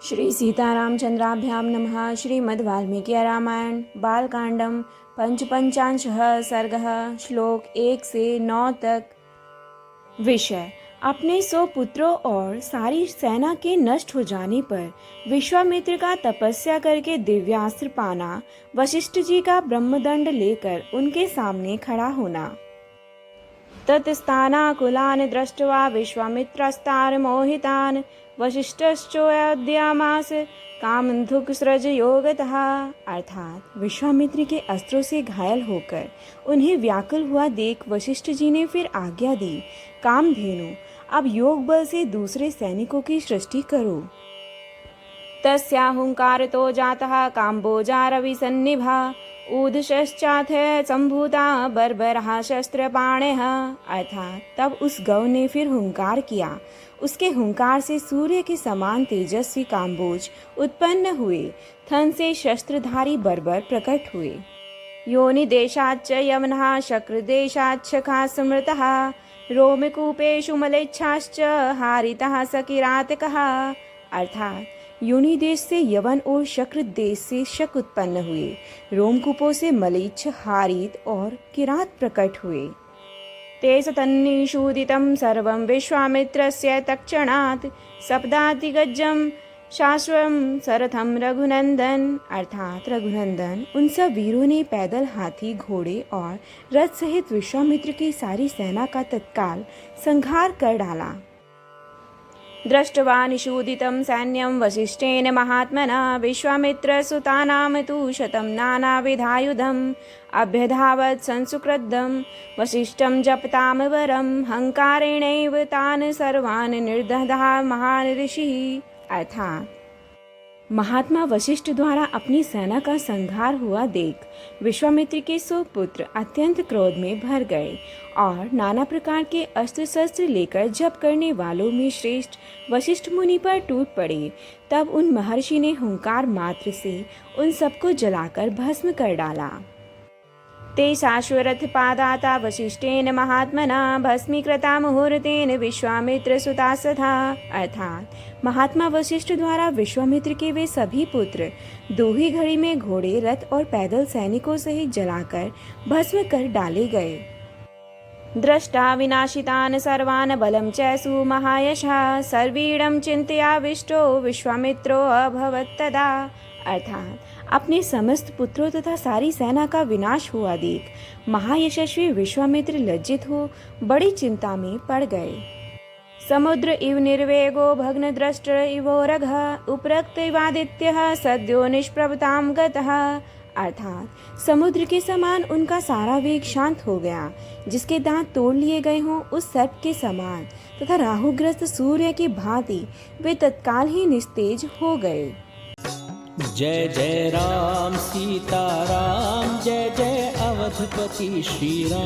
श्री सीतारामचंद्राभ्यां नमः। श्रीमद् वाल्मीकि रामायण बालकांडम पंचपंचांशः सर्गः श्लोक 1 से 9 तक। विषय: अपने 100 पुत्रों और सारी सेना के नष्ट हो जाने पर विश्वामित्र का तपस्या करके दिव्यास्त्र पाना, वशिष्ठ जी का ब्रह्मदंड लेकर उनके सामने खड़ा होना। ततस्तानाकुलान् दृष्ट्वा विश्वामित्रस्तान् वशिष्ठश्चोद्यमास कामधुक्सृजयोगतः। अर्थात विश्वामित्र के अस्त्रों से घायल होकर उन्हें व्याकुल हुआ देख वशिष्ठ जी ने फिर आज्ञा दी, कामधेनु, अब योग बल से दूसरे सैनिकों की सृष्टि करो। तस्याहुंकारतो जातः काम्बोजारविसन्निभा ऊधश्चाथ संभूता बर्बरः शस्त्रपाणिः। अर्थात तब उस गौ ने फिर हुंकार किया, उसके हुंकार से सूर्य के समान तेजस्वी काम्बोज उत्पन्न हुए, थन से शस्त्रधारी बर्बर प्रकट हुए। योनि देशाच्च यवनः शक्रदेशाच्च खास्मृतः रोमकूपेषु मलेच्छाश्च हारितः सकिरातकः। अर्थात योनि देश से यवन और शक्र देश से शक उत्पन्न हुए, रोमकूपों से मलेच्छ, हारित और किरात प्रकट हुए। ते सतन्निषूदितं सर्वं विश्वामित्रस्य तत्क्षणात् सप्तातिगजं शाश्वतं सरथं रघुनंदन। अर्थात रघुनंदन उन सब वीरों ने पैदल, हाथी, घोड़े और रथ सहित विश्वामित्र की सारी सेना का तत्काल संहार कर डाला। दृष्ट्वा निषूदितं सैन्यं वसिष्ठेन महात्मना विश्वामित्रसुतानां तु शतं नानाविधायुधम् अभ्यधावत् संसुकृतं वसिष्ठं जपतां वरं हंकारेणैव तान् सर्वान् निर्दधाः महान् ऋषिः। अर्थात महात्मा वशिष्ठ द्वारा अपनी सेना का संहार हुआ देख विश्वामित्र के 100 पुत्र अत्यंत क्रोध में भर गए और नाना प्रकार के अस्त्र शस्त्र लेकर जप करने वालों में श्रेष्ठ वशिष्ठ मुनि पर टूट पड़े। तब उन महर्षि ने हुंकार मात्र से उन सबको जलाकर भस्म कर डाला। ते शाश्वरथ पादाता वशिष्ठेन महात्मना भस्मीकृता मुहूर्तेन विश्वामित्रसुतास्तथा। अर्थात महात्मा वशिष्ठ द्वारा विश्वामित्र के वे सभी पुत्र 2 ही घड़ी में घोड़े, रथ और पैदल सैनिकों सहित जलाकर भस्म कर डाले गए। दृष्टा विनाशितान् सर्वान् बलं चैसु महायशः सर्वीडं चिन्तयाविष्टो विश्वामित्रो अभवत् तदा। अर्थात अपने समस्त पुत्रों तथा सारी सेना का विनाश हुआ देख महायशस्वी विश्वामित्र लज्जित हो बड़ी चिंता में पड़ गए। समुद्र इव निर्वेगो भग्नद्रष्ट इवोरघः उपरक्त इवादित्यः सद्यो निष्प्रभतां गतः। अर्थात समुद्र के समान उनका सारा वेग शांत हो गया, जिसके दांत तोड़ लिए गए हों उस सर्प के समान, तथा राहुग्रस्त सूर्य की भांति वे तत्काल ही निस्तेज हो गए। जय जय राम सीता राम, जय जय अवधपति श्री राम।